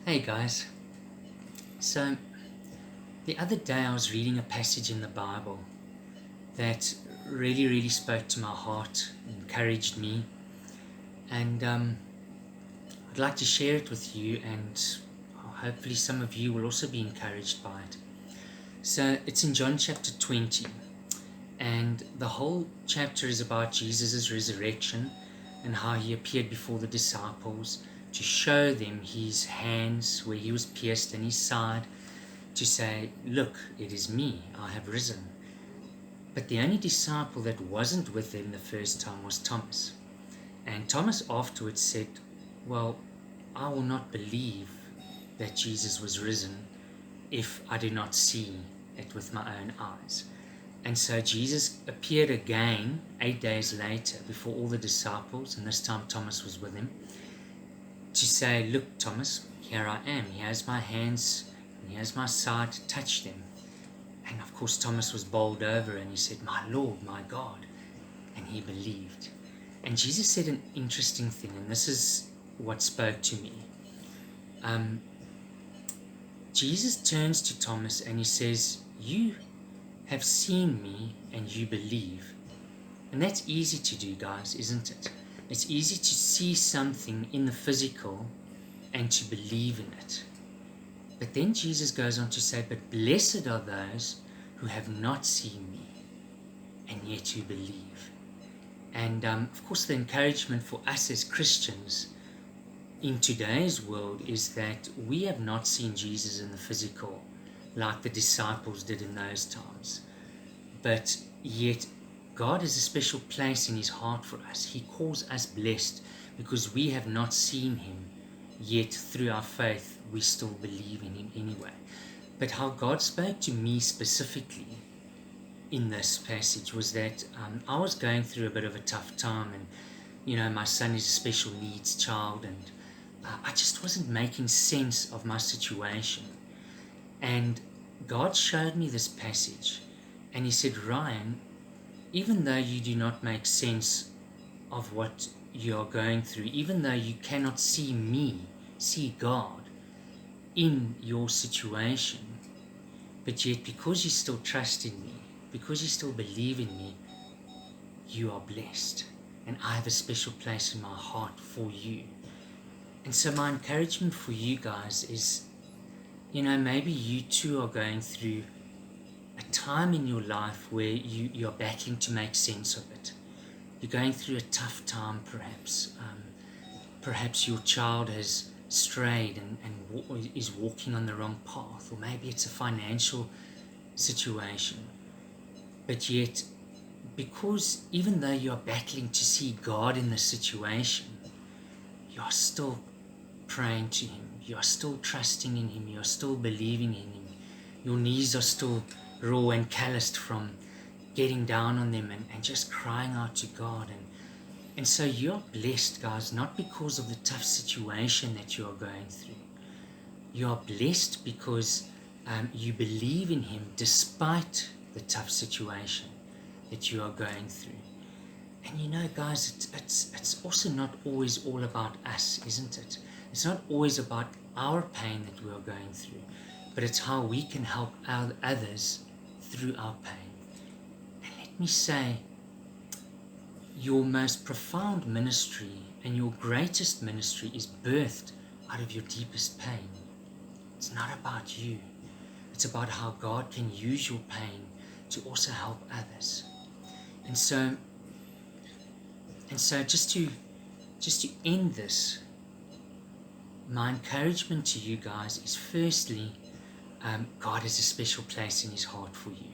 Hey guys, so the other day I was reading a passage in the Bible that really spoke to my heart, encouraged me, and I'd like to share it with you, and hopefully some of you will also be encouraged by it. So it's in John chapter 20, and the whole chapter is about Jesus' resurrection and how he appeared before the disciples to show them his hands where he was pierced and his side, to say, look, it is me, I have risen. But the only disciple that wasn't with them the first time was Thomas. And Thomas afterwards said, well, I will not believe that Jesus was risen if I do not see it with my own eyes. And so Jesus appeared again 8 days later before all the disciples, and this time Thomas was with him, to say, look, Thomas, here I am. Here's my hands, and here's my side, touch them. And of course Thomas was bowled over and he said, my Lord, my God. And he believed. And Jesus said an interesting thing, and this is what spoke to me. Jesus turns to Thomas and he says, you have seen me and you believe. And that's easy to do, guys, isn't it? It's easy to see something in the physical and to believe in it. But then Jesus goes on to say, but blessed are those who have not seen me and yet who believe. And of course the encouragement for us as Christians in today's world is that we have not seen Jesus in the physical like the disciples did in those times. But yet God has a special place in his heart for us. He calls us blessed because we have not seen him, yet through our faith we still believe in him anyway. But how God spoke to me specifically in this passage was that I was going through a bit of a tough time, and my son is a special needs child, and I just wasn't making sense of my situation. And God showed me this passage and he said, Ryan, even though you do not make sense of what you are going through, even though you cannot see me, see God in your situation, but yet because you still trust in me, because you still believe in me, you are blessed. And I have a special place in my heart for you. And so my encouragement for you guys is, maybe you too are going through a time in your life where you're battling to make sense of it. You're going through a tough time, perhaps. Perhaps your child has strayed and is walking on the wrong path, or maybe it's a financial situation. But yet, because even though you are battling to see God in the situation, you are still praying to him, you are still trusting in him, you are still believing in him. Your knees are still raw and calloused from getting down on them and just crying out to God. And so you're blessed, guys, not because of the tough situation that you are going through. You are blessed because you believe in him despite the tough situation that you are going through. And guys, it's also not always all about us, isn't it? It's not always about our pain that we are going through, but it's how we can help others through our pain. And let me say, your most profound ministry and your greatest ministry is birthed out of your deepest pain. It's not about you. It's about how God can use your pain to also help others. And so just to end this, my encouragement to you guys is, firstly, God has a special place in his heart for you.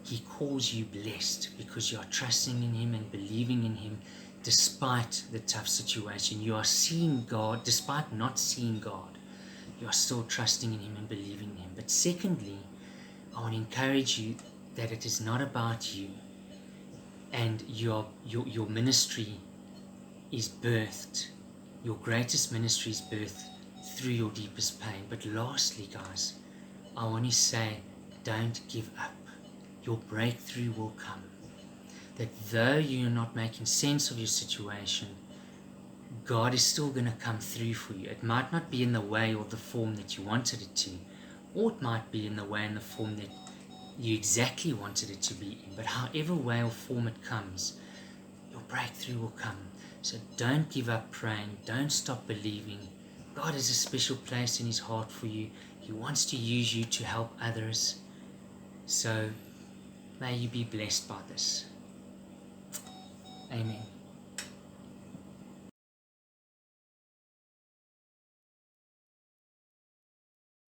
He calls you blessed because you are trusting in him and believing in him despite the tough situation. You are seeing God despite not seeing God. You are still trusting in him and believing in him. But secondly, I want to encourage you that it is not about you, and your ministry is birthed. Your greatest ministry is birthed through your deepest pain. But lastly, guys, I want to say, don't give up. Your breakthrough will come. That though you're not making sense of your situation, God is still going to come through for you. It might not be in the way or the form that you wanted it to, or it might be in the way and the form that you exactly wanted it to be in. But however way or form it comes, your breakthrough will come. So don't give up praying. Don't stop believing. God has a special place in His heart for you. He wants to use you to help others. So may you be blessed by this. Amen.